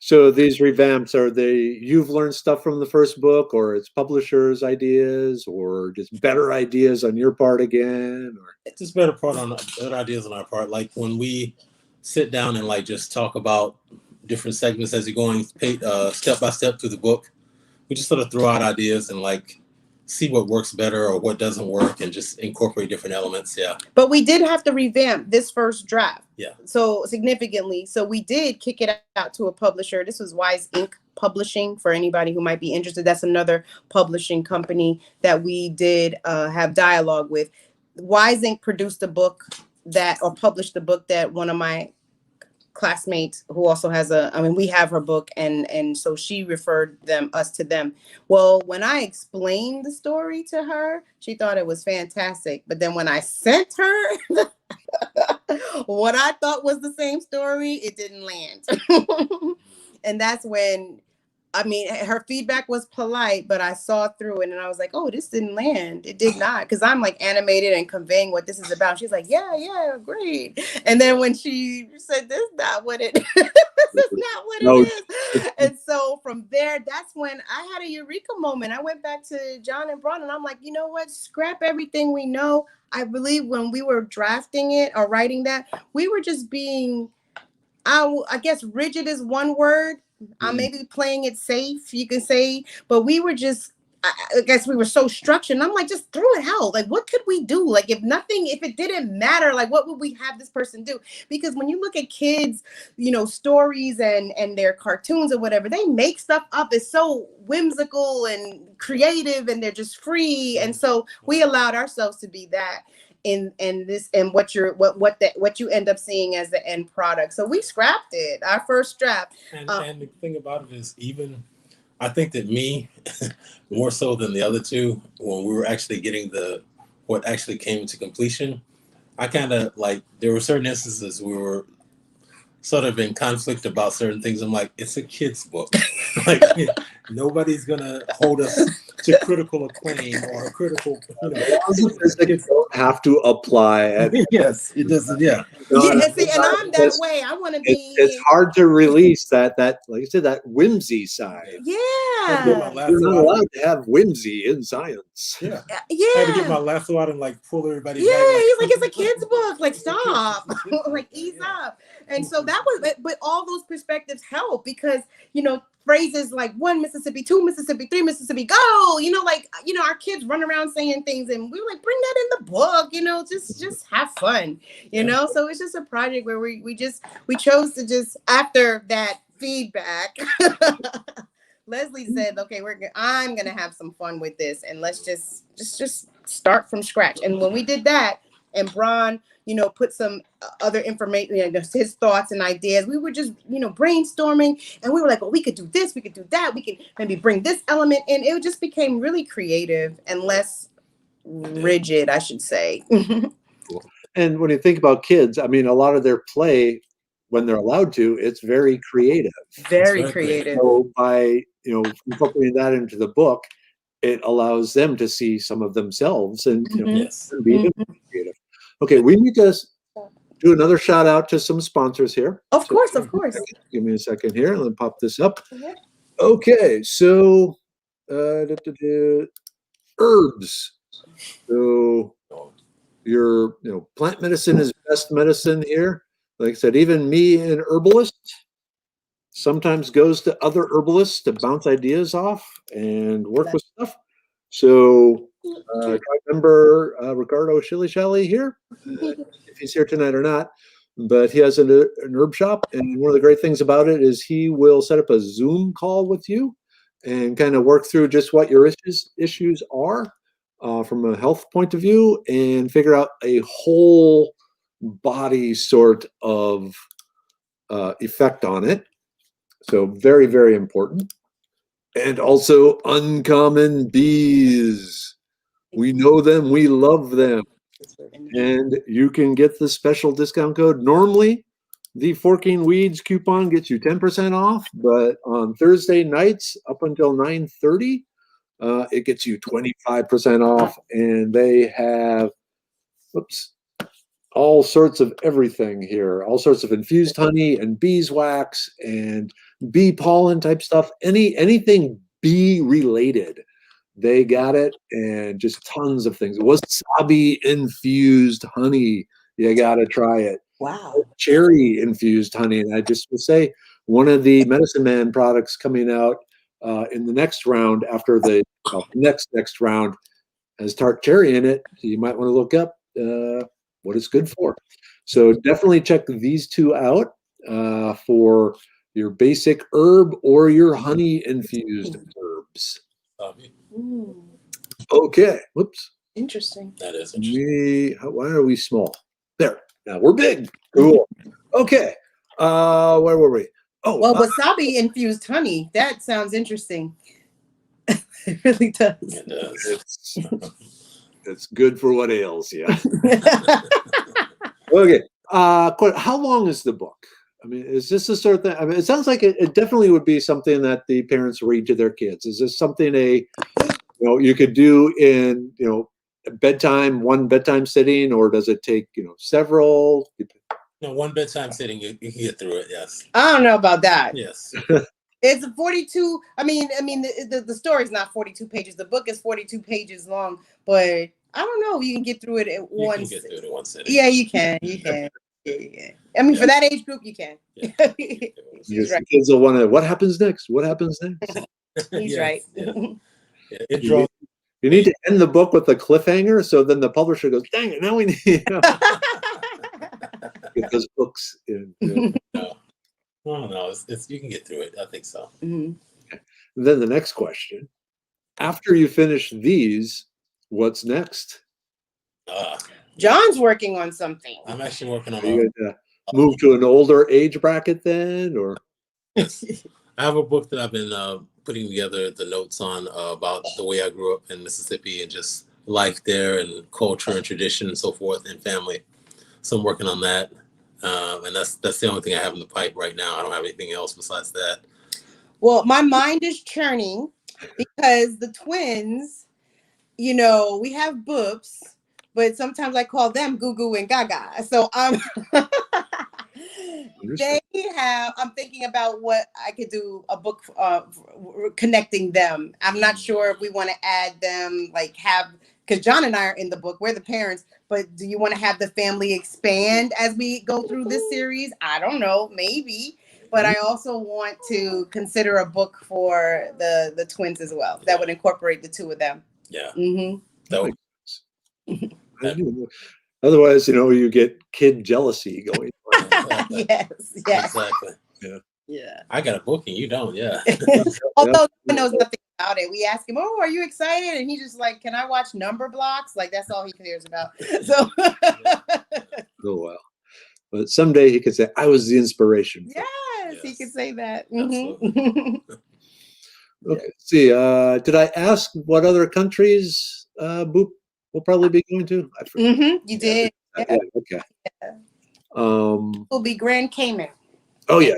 So these revamps, are they you've learned stuff from the first book, or it's publishers' ideas, or just better ideas on your part again? Or it's just better ideas on our part. Like when we sit down and just talk about different segments as you're going step by step through the book, we just sort of throw out ideas and see what works better or what doesn't work and just incorporate different elements. Yeah. But we did have to revamp this first draft. Yeah. So significantly. So we did kick it out to a publisher. This was Wise Ink Publishing for anybody who might be interested. That's another publishing company that we did have dialogue with. Wise Ink produced a book or published the book that one of my classmates who also has we have her book, and so she referred us to them. Well, when I explained the story to her, she thought it was fantastic. But then when I sent her what I thought was the same story, it didn't land. And that's when, her feedback was polite, but I saw through it and I was like, oh, this didn't land. It did not. Because I'm like animated and conveying what this is about. She's like, yeah, great. And then when she said, this is not what it is. And so from there, that's when I had a eureka moment. I went back to John and Braun and I'm like, you know what? Scrap everything we know. I believe when we were drafting it or writing that, we were just being, I guess rigid is one word. I may be playing it safe, you can say, but we were just, I guess we were so structured. And I'm like, just throw it out. Like, what could we do? Like, if it didn't matter, like, what would we have this person do? Because when you look at kids, stories and their cartoons or whatever, they make stuff up. It's so whimsical and creative and they're just free. And so we allowed ourselves to be that. In this and what you end up seeing as the end product. So we scrapped it, our first draft. And the thing about it is, even I think that me more so than the other two, when we were actually getting what actually came to completion, I kind of like, there were certain instances we were sort of in conflict about certain things. I'm like, it's a kid's book. Like, nobody's gonna hold us to critical acclaim or critical. Physics don't have to apply. Yes, it doesn't. Yeah. And I'm that way. I want to be. It's hard to release that, like you said, that whimsy side. Yeah. You're not allowed to have whimsy in science. Yeah. Yeah. I had to get my lasso out and like pull everybody. Yeah, back, he's like, it's a kid's book. Like, stop. Like, ease up. And so that was, but all those perspectives help because, phrases like 1 Mississippi, 2 Mississippi, 3 Mississippi, go, our kids run around saying things and we were like, bring that in the book, just have fun, So it's just a project where we chose to just, after that feedback, Leslie said, okay, I'm going to have some fun with this and let's just start from scratch. And when we did that and Braun, put some other information, his thoughts and ideas. We were just, brainstorming and we were like, well, we could do this, we could do that. We could maybe bring this element in. It just became really creative and less rigid, I should say. Cool. And when you think about kids, a lot of their play, when they're allowed to, it's very creative. Very creative. So by, incorporating that into the book, it allows them to see some of themselves and be creative. Okay, we need to do another shout out to some sponsors here. Of course. Give me a second here. Let me pop this up. Okay, so herbs. So your plant medicine is best medicine here. Like I said, even me, an herbalist, sometimes goes to other herbalists to bounce ideas off and work with stuff. So I remember Ricardo Shilly Shally here, if he's here tonight or not, but he has an herb shop. And one of the great things about it is he will set up a Zoom call with you and kind of work through just what your issues are from a health point of view and figure out a whole body sort of effect on it. So very, very important. And also Uncommon Bees. We know them, we love them. And you can get the special discount code. Normally, the Forking Weeds coupon gets you 10% off, but on Thursday nights up until 9:30, it gets you 25% off. And they have, all sorts of everything here, all sorts of infused honey and beeswax and bee pollen type stuff, anything bee related. They got it, and just tons of things. Wasabi infused honey. You got to try it. Wow. Cherry infused honey. And I just would say one of the Medicine Man products coming out in the next round, after the next round has tart cherry in it, you might want to look up what it's good for. So definitely check these two out for your basic herb or your honey infused herbs. Okay. Whoops. Interesting. That is interesting. Why are we small? There. Now we're big. Cool. Okay. Where were we? Oh, Well, wasabi infused honey. That sounds interesting. It really does. It does. It's good for what ails you. Okay. How long is the book? I mean, is this the sort of thing? I mean, it sounds like it definitely would be something that the parents read to their kids. Is this something you could do in one bedtime sitting, or does it take several? No, one bedtime sitting, you can get through it. Yes. I don't know about that. Yes. It's 42. I mean, the story's not 42 pages. The book is 42 pages long, but I don't know. You can get through it at once. You can get through it at one sitting. Yeah, you can. You can. Yeah. I mean, for that age group, you can. Yeah. He's right. The kids will want to. What happens next? What happens next? He's Yes, right. yeah. Yeah, it draws. You need to end the book with a cliffhanger, so then the publisher goes, "Dang it! Now we need get those books in." No, it's you can get through it. I think so. Mhm. Then the next question: after you finish these, what's next? John's working on something. I'm actually working on. Are you going to move to an older age bracket then, or? Yes. I have a book that I've been putting together the notes on about the way I grew up in Mississippi and just life there and culture and tradition and so forth and family. So I'm working on that, and that's the only thing I have in the pipe right now. I don't have anything else besides that. Well, my mind is churning because the twins, we have books, but sometimes I call them Goo Goo and Gaga. So I'm thinking about what I could do a book connecting them. I'm not sure if we want to add them, because John and I are in the book. We're the parents, but do you want to have the family expand as we go through this series? I don't know, maybe. But I also want to consider a book for the twins as well that would incorporate the two of them. Yeah. Mm-hmm. That would, Otherwise, you get kid jealousy going. Yes. exactly. Yeah. I got a book and you don't. Yeah. Although he knows nothing about it, we ask him, "Oh, are you excited?" And he's just like, "Can I watch number blocks?" Like that's all he cares about. So. Oh wow! But someday he could say, "I was the inspiration." Yes, he could say that. Absolutely. Okay. Let's see. Did I ask what other countries Boop will probably be going to? I forgot. You did. Yeah, okay. Yeah. Will be Grand Cayman. Oh yeah.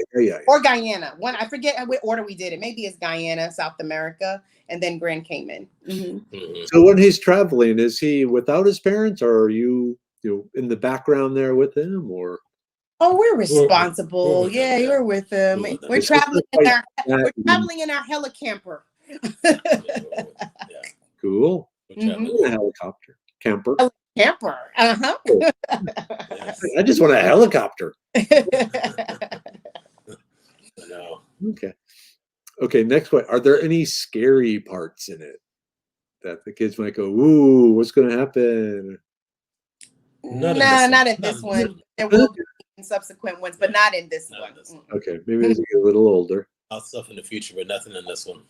Or Guyana. I forget what order we did it. Maybe it's Guyana, South America, and then Grand Cayman. So when he's traveling, is he without his parents, or are you in the background there with him, or? Oh, we're responsible. We're with them, We're with them. We're traveling in our helicamper. Cool. Mm-hmm. A helicopter camper. Camper. Uh-huh. Yes. I just want a helicopter. No. Okay. Next one. Are there any scary parts in it that the kids might go, "Ooh, what's going to happen"? Not in this one. There will be in subsequent ones, but not in this one. Okay, maybe as you get a little older. I'll stuff in the future, but nothing in this one.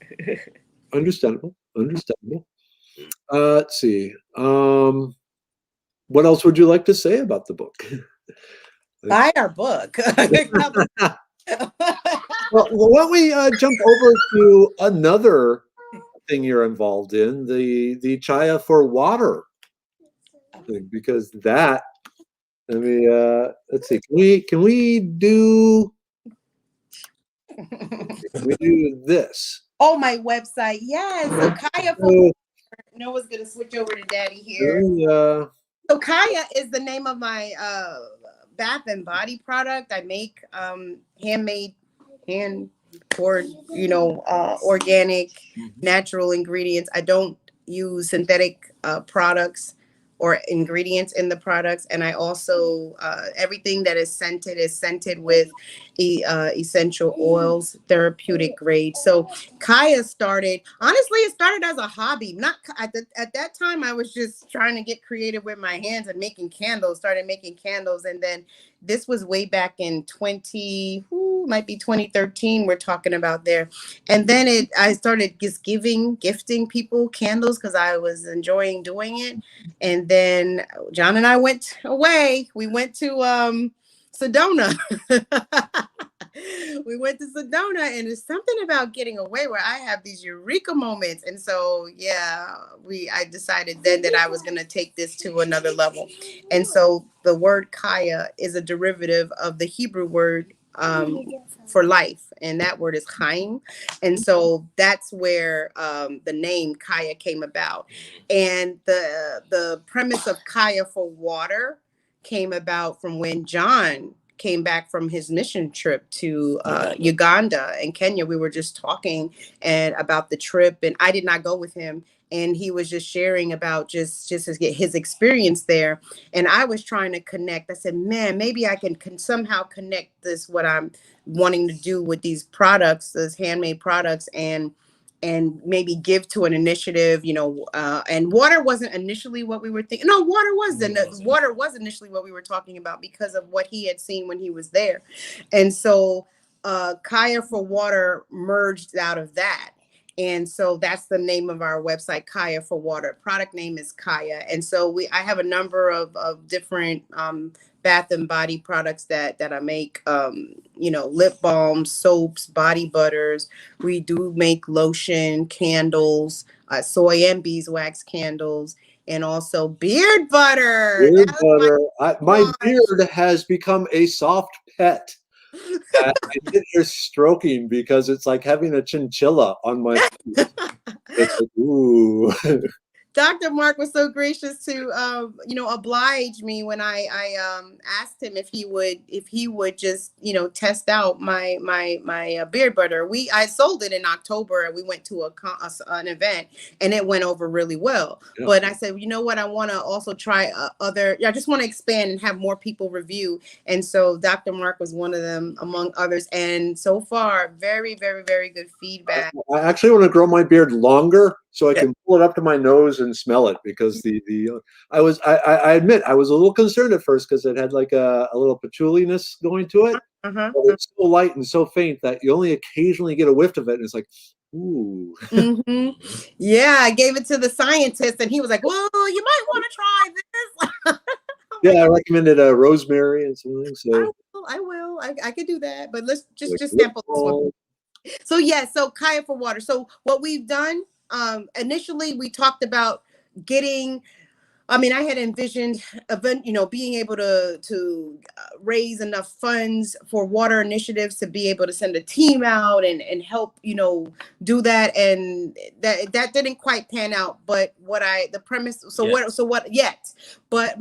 Understandable. Let's see. What else would you like to say about the book? Buy our book. Well, why don't we jump over to another thing you're involved in, the Chaya for Water thing, because that. Let's see. Can we do this? Oh, my website. Yes. So Kaya for Noah's gonna switch over to Daddy here. So Kaya is the name of my bath and body product. I make handmade, hand poured, organic, natural ingredients. I don't use synthetic products. or ingredients in the products. And I also, everything that is scented with essential oils, therapeutic grade. So Kaya started, honestly, it started as a hobby. Not at that time, I was just trying to get creative with my hands and making candles, started making candles. And then this was way back in might be 2013, we're talking about there. And then I started just gifting people candles because I was enjoying doing it. And then John and I went away. We went to Sedona. We went to Sedona, and it's something about getting away where I have these eureka moments. And so, yeah, I decided then that I was going to take this to another level. And so the word Kaya is a derivative of the Hebrew word for life, and that word is Chaim. And so that's where the name Kaya came about. And the premise of Kaya for water came about from when John came back from his mission trip to Uganda and Kenya. We were just talking and about the trip, and I did not go with him. And he was just sharing about just his experience there. And I was trying to connect. I said, man, maybe I can somehow connect this, what I'm wanting to do with these products, those handmade products, and maybe give to an initiative, and water wasn't initially what we were thinking. No, water was initially what we were talking about because of what he had seen when he was there. And so Kaya for Water merged out of that. And so that's the name of our website, Kaya for Water. Product name is Kaya. And so I have a number of different bath and body products that I make, lip balms, soaps, body butters. We do make lotion, candles, soy and beeswax candles, and also beard butter. Beard That was butter. My beard has become a soft pet. I sit here stroking because it's like having a chinchilla on my feet. It's like, ooh. Dr. Mark was so gracious to, oblige me when I asked him if he would just, test out my beard butter. I sold it in October, and we went to an event, and it went over really well. Yeah. But I said, you know what? I want to also try I just want to expand and have more people review. And so Dr. Mark was one of them, among others. And so far, very, very, very good feedback. I actually want to grow my beard longer so I can pull it up to my nose and smell it, because I admit I was a little concerned at first because it had like a little patchouliness going to it. But it's so light and so faint that you only occasionally get a whiff of it, and it's like, ooh. Mm-hmm. Yeah, I gave it to the scientist, and he was like, well, you might want to try this. Yeah, I recommended rosemary and something. So I will. I could do that, but let's just sample this one. So so Kaya for Water. So what we've done, initially we talked about I had envisioned being able to raise enough funds for water initiatives to be able to send a team out and help, do that. And that didn't quite pan out. But but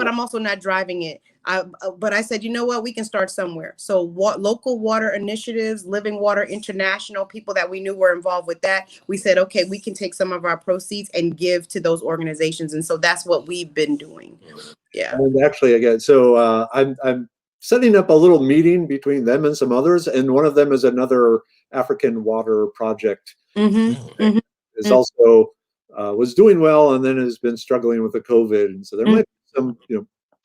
I'm also not driving it. But I said, you know what, we can start somewhere. So local water initiatives, Living Water International, people that we knew were involved with that. We said, okay, we can take some of our proceeds and give to those organizations. And so that's what we've been doing. Yeah. And actually, again, so I'm setting up a little meeting between them and some others. And one of them is another African water project. Mm-hmm. Is also was doing well, and then has been struggling with the COVID. And so there might be some,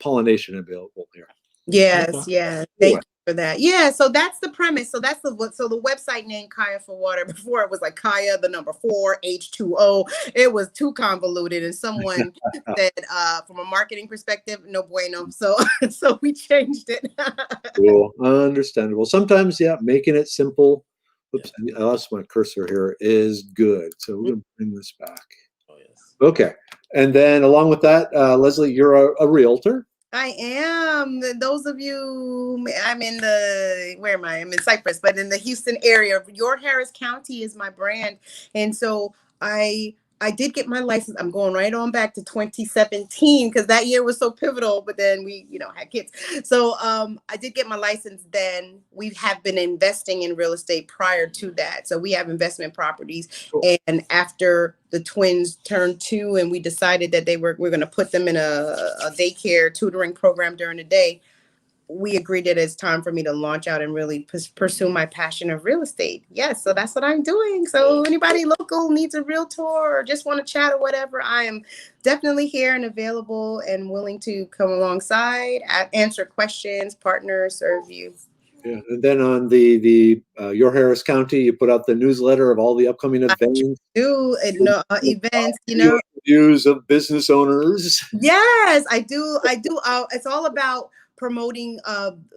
pollination available here. Yes, yeah. Thank you for that. Yeah, so that's the premise. So that's the website name, Kaya for Water. Before it was like Kaya, the number 4, H2O. It was too convoluted, and someone said, from a marketing perspective, no bueno. So we changed it. Cool, understandable. Sometimes, making it simple. Oops, I lost my cursor here. Is good. So we're going to bring this back. Oh yes. Okay, and then along with that, Leslie, you're a realtor. I am. Those of you, I'm in where am I? I'm in Cypress, but in the Houston area. Your Harris County is my brand. And so I I did get my license. I'm going right on back to 2017 because that year was so pivotal, but then we, had kids. So I did get my license then. We have been investing in real estate prior to that. So we have investment properties. Cool. And after the twins turned 2 and we decided that we're going to put them in a daycare tutoring program during the day, we agreed that it's time for me to launch out and really pursue my passion of real estate. Yes, so that's what I'm doing. So anybody local needs a realtor or just want to chat or whatever, I am definitely here and available and willing to come alongside, answer questions, partner, serve you. Yeah, and then on the Your Harris County, you put out the newsletter of all the upcoming events. Events, Views of business owners. Yes, I do. It's all about promoting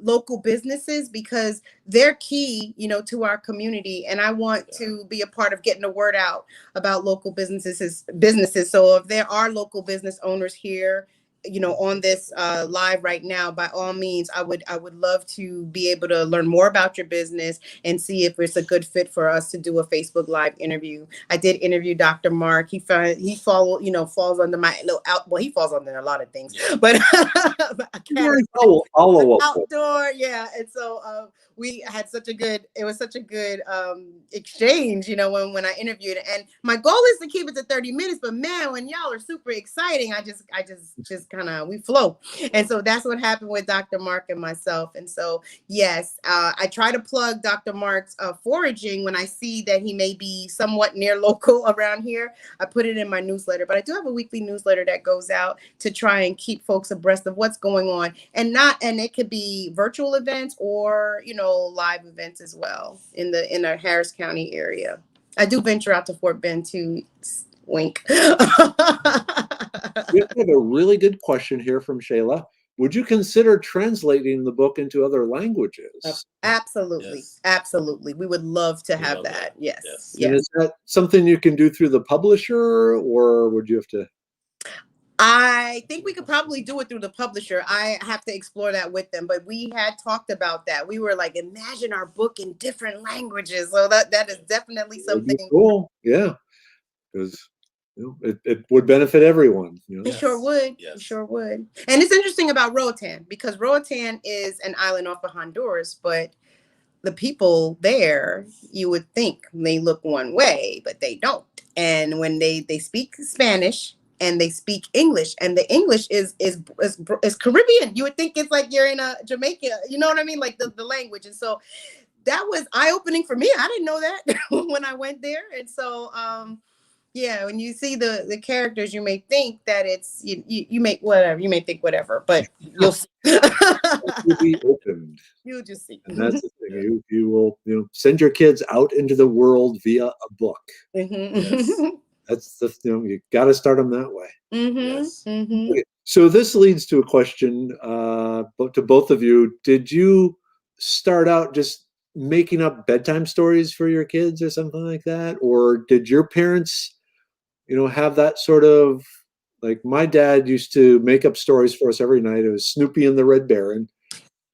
local businesses because they're key, to our community. And I want to be a part of getting the word out about local businesses. So if there are local business owners here, on this live right now, by all means, I would love to be able to learn more about your business and see if it's a good fit for us to do a Facebook Live interview. I did interview Dr. Mark. He falls under my little he falls under a lot of things, but outdoor, yeah. And so we had such a good exchange, when I interviewed. And my goal is to keep it to 30 minutes, but man, when y'all are super exciting, I just kind of, we flow. And so that's what happened with Dr. Mark and myself. And so, yes, I try to plug Dr. Mark's foraging when I see that he may be somewhat near local around here. I put it in my newsletter, but I do have a weekly newsletter that goes out to try and keep folks abreast of what's going on, and it could be virtual events or, live events as well in our Harris County area. I do venture out to Fort Bend too. Wink. We have a really good question here from Shayla. Would you consider translating the book into other languages? Absolutely. Yes. Absolutely. We would love to have that. Yes. Yes. And is that something you can do through the publisher, or would you have to? I think we could probably do it through the publisher. I have to explore that with them, but we had talked about that. We were like, imagine our book in different languages. So that is definitely something cool. Yeah. Because it would benefit everyone. It sure would. Yes. It sure would. And it's interesting about Roatan because Roatan is an island off of Honduras, but the people there, you would think they look one way, but they don't. And when they speak Spanish and they speak English, and the English is Caribbean, you would think it's like you're in Jamaica. You know what I mean? Like the language. And so that was eye-opening for me. I didn't know that when I went there. And so yeah, when you see the characters, you may think that it's you may think whatever, but you'll see. You'll be opened. You'll just see. And that's the thing. You will send your kids out into the world via a book. Mm-hmm. Yes. That's the you got to start them that way. Mm-hmm. Yes. Mm-hmm. Okay. So this leads to a question to both of you. Did you start out just making up bedtime stories for your kids or something like that, or did your parents have that sort of, like my dad used to make up stories for us every night. It was Snoopy and the Red Baron.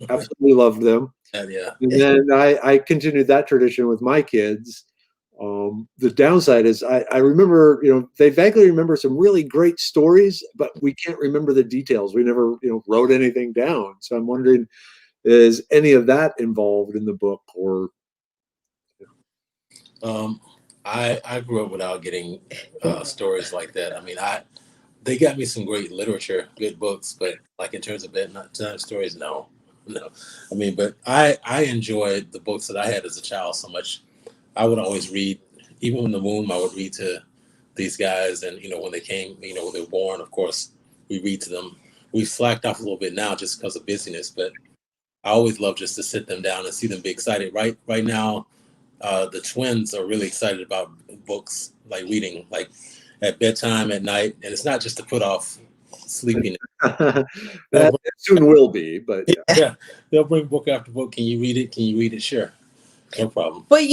Absolutely loved them. Yeah. And then I continued that tradition with my kids. The downside is I remember, they vaguely remember some really great stories, but we can't remember the details. We never, wrote anything down. So I'm wondering, is any of that involved in the book, or? I grew up without getting stories like that. I mean, they got me some great literature, good books, but like in terms of bedtime stories, no. I mean, but I enjoyed the books that I had as a child so much. I would always read, even in the womb, I would read to these guys, and when they came, when they were born, of course, we read to them. We've slacked off a little bit now just because of busyness, but I always love just to sit them down and see them be excited. Right now. The twins are really excited about books, like reading, like at bedtime at night. And it's not just to put off sleeping. That soon will be, but yeah, they'll bring book after book. Can you read it? Can you read it? Sure. No problem. But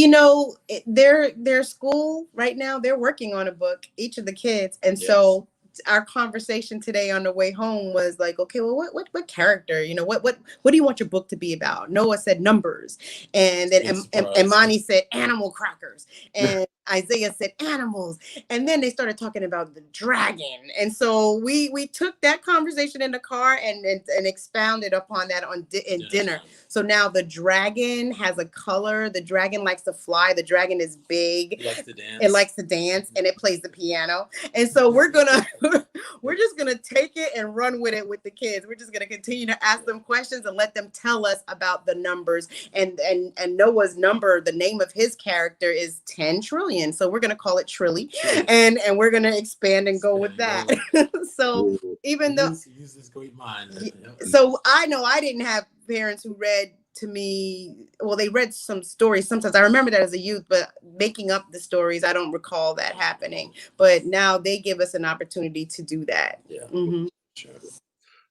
their school right now, they're working on a book, each of the kids. And so our conversation today on the way home was like, okay, well, what character, what do you want your book to be about? Noah said numbers, and then Imani said animal crackers, and Isaiah said animals, and then they started talking about the dragon, and so we took that conversation in the car and expounded upon that in dinner. So now the dragon has a color. The dragon likes to fly. The dragon is big. It likes to dance. It likes to dance, and it plays the piano. And so we're just gonna take it and run with it with the kids. We're just gonna continue to ask them questions and let them tell us about the numbers. And Noah's number, the name of his character is 10 trillion. So we're gonna call it Trilly, and we're gonna expand and go with that. So even though use this great mind. So I know I didn't have parents who read to me. Well, they read some stories. Sometimes I remember that as a youth, but making up the stories, I don't recall that happening. But now they give us an opportunity to do that. Yeah. Mm-hmm. Sure.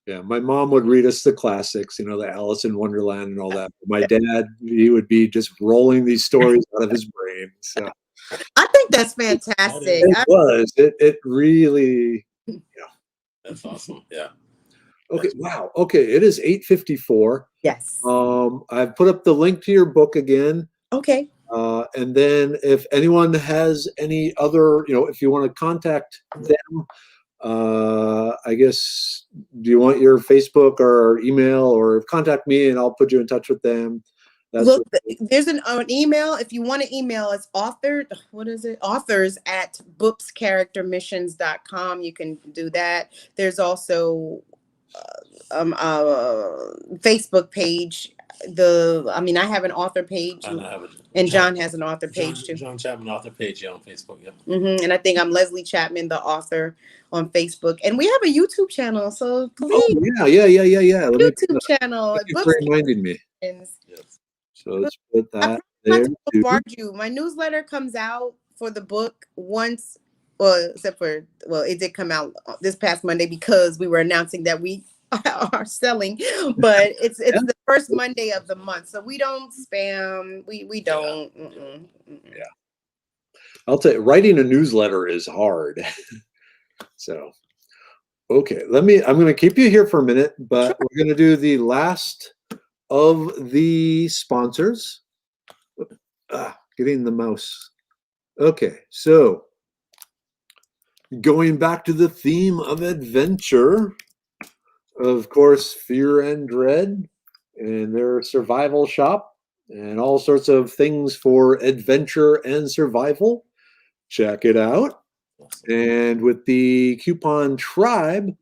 Yeah, my mom would read us the classics, the Alice in Wonderland and all that. My dad, he would be just rolling these stories out of his brain. So I think that's fantastic. it was. It really. Yeah. That's awesome. Yeah. Okay. Wow. Okay. It is 8:54. Yes. I've put up the link to your book again. Okay. And then if anyone has any other, if you want to contact them, I guess, do you want your Facebook or email, or contact me and I'll put you in touch with them? Look, there's an email. If you want to email, it's authors at boopscharactermissions.com. You can do that. There's also Facebook page. I have an author page, and John has an author page too. John Chapman author page on Facebook. Yeah. And I think I'm Leslie Chapman, the author, on Facebook, and we have a YouTube channel. So please, yeah. YouTube channel. Thank you for reminding me. Yes. So let's put that there. there. My newsletter comes out for the book once. Well, it did come out this past Monday because we were announcing that we are selling, but it's the first Monday of the month, so we don't spam. We don't. Yeah, I'll tell you, writing a newsletter is hard. So, okay, I'm going to keep you here for a minute, but we're going to do the last of the sponsors. Getting the mouse. Okay, so going back to the theme of adventure, of course, Fear and Dread and their survival shop and all sorts of things for adventure and survival. Check it out. And with the coupon TRIBE,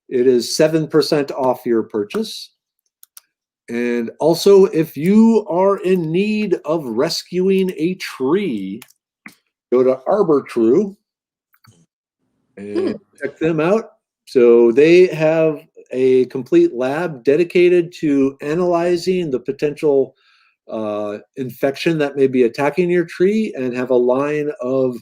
it is 7% off your purchase. And also, if you are in need of rescuing a tree, go to Arborists and check them out. So they have a complete lab dedicated to analyzing the potential infection that may be attacking your tree, and have a line of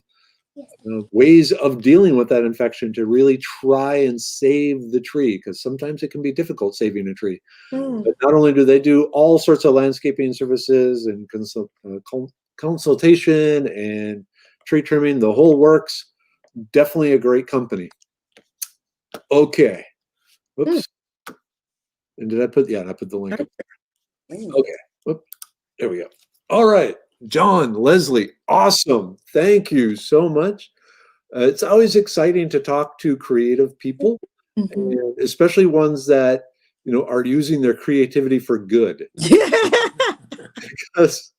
ways of dealing with that infection to really try and save the tree, because sometimes it can be difficult saving a tree. But not only do they do all sorts of landscaping services and consultation and tree trimming, the whole works. Definitely a great company. Okay. Whoops. And did I put? Yeah, I put the link up there. Okay. Whoop. There we go. All right. John, Leslie, awesome. Thank you so much. It's always exciting to talk to creative people, and especially ones that, are using their creativity for good. Because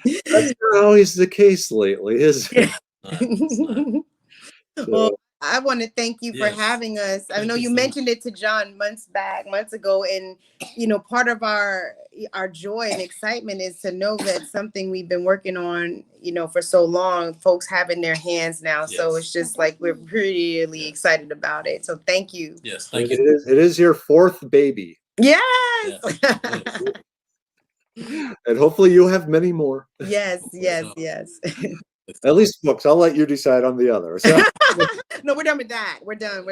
that's not always the case lately, is it? Well, I want to thank you for having us. I know you mentioned it to John months ago, and part of our joy and excitement is to know that something we've been working on, for so long, folks have in their hands now. Yes. So it's just like we're really excited about it. So thank you. Yes, thank you. It is your fourth baby. Yes. And hopefully you'll have many more. Yes. At least books. I'll let you decide on the others. So. No, we're done with that. We're done.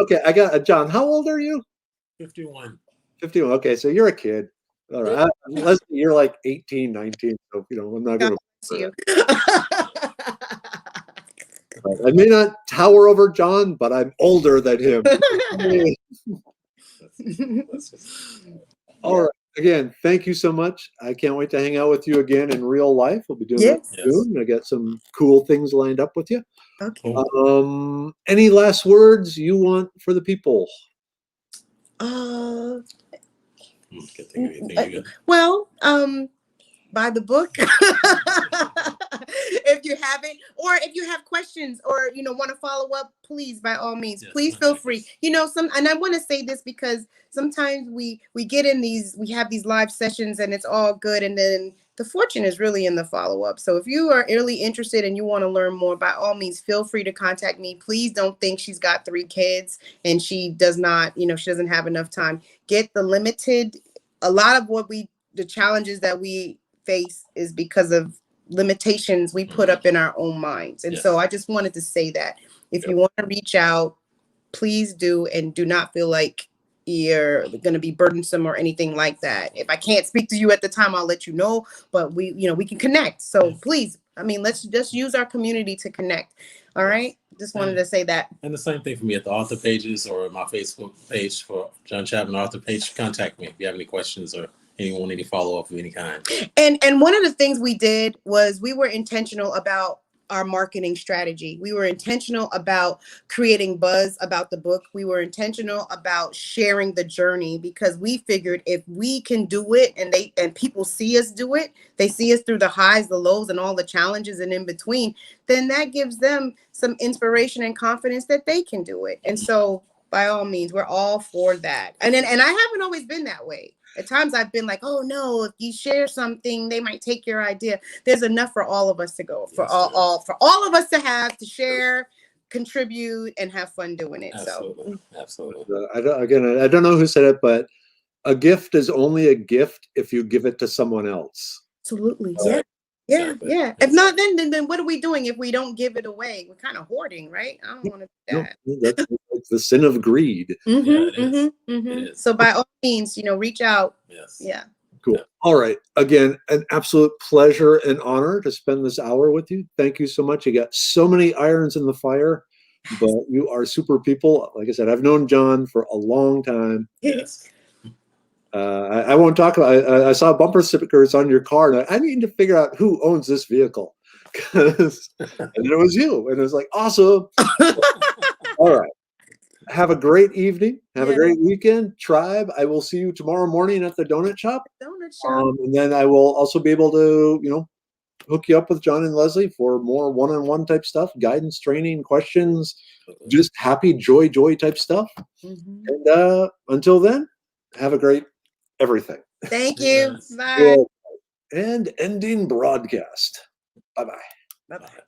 Okay, I got John. How old are you? 51. 51. Okay, so you're a kid. All right. Leslie, you're like 18, 19. So, I'm not going to. You. I may not tower over John, but I'm older than him. All right. again, thank you so much. I can't wait to hang out with you again in real life. We'll be doing that Yes. soon. I got some cool things lined up with you. Okay. Any last words you want for the people? Can't think of anything. You got? Well, buy the book if you haven't, or if you have questions or want to follow up, please, by all means, Yes, please feel free. And I want to say this because sometimes we get in we have these live sessions and it's all good, and then the fortune is really in the follow-up. So if you are really interested and you want to learn more, by all means, feel free to contact me. Please don't think she's got 3 kids and she does not, she doesn't have enough time. Get the limited. A lot of the challenges that we face is because of limitations we put up in our own minds. And so I just wanted to say that if you want to reach out, please do, and do not feel like you're going to be burdensome or anything like that. If I can't speak to you at the time, I'll let you know, but we can connect. So please, let's just use our community to connect. All right. Just wanted to say that. And the same thing for me at the author pages or my Facebook page for John Chapman author page. Contact me if you have any questions or anyone, any follow-up of any kind. And one of the things we did was we were intentional about our marketing strategy. We were intentional about creating buzz about the book. We were intentional about sharing the journey, because we figured if we can do it and people see us do it, they see us through the highs, the lows, and all the challenges and in between, then that gives them some inspiration and confidence that they can do it. And so by all means, we're all for that. And I haven't always been that way. At times I've been like, oh no, if you share something, they might take your idea. There's enough for all of us to go, for all of us to have, to share, contribute, and have fun doing it. Absolutely. So Absolutely. I don't know who said it, but a gift is only a gift if you give it to someone else. absolutely. Right. Yeah. Exactly. Yeah. If not, then what are we doing if we don't give it away? We're kind of hoarding, right? I don't want to do that. No, that's the sin of greed. It is. So by all means, reach out. Yes. Yeah. Cool. Yeah. All right. Again, an absolute pleasure and honor to spend this hour with you. Thank you so much. You got so many irons in the fire, but you are super people. Like I said, I've known John for a long time. Yes. I won't talk about. I saw bumper stickers on your car, and I need to figure out who owns this vehicle, and it was you, and it was like awesome. All right. Have a great evening. Have a great weekend, tribe. I will see you tomorrow morning at the donut shop. And then I will also be able to, hook you up with John and Leslie for more one-on-one type stuff, guidance, training, questions, just happy, joy type stuff. And until then, have a great everything. Thank you. Yes. Bye. And ending broadcast. Bye-bye. Bye-bye.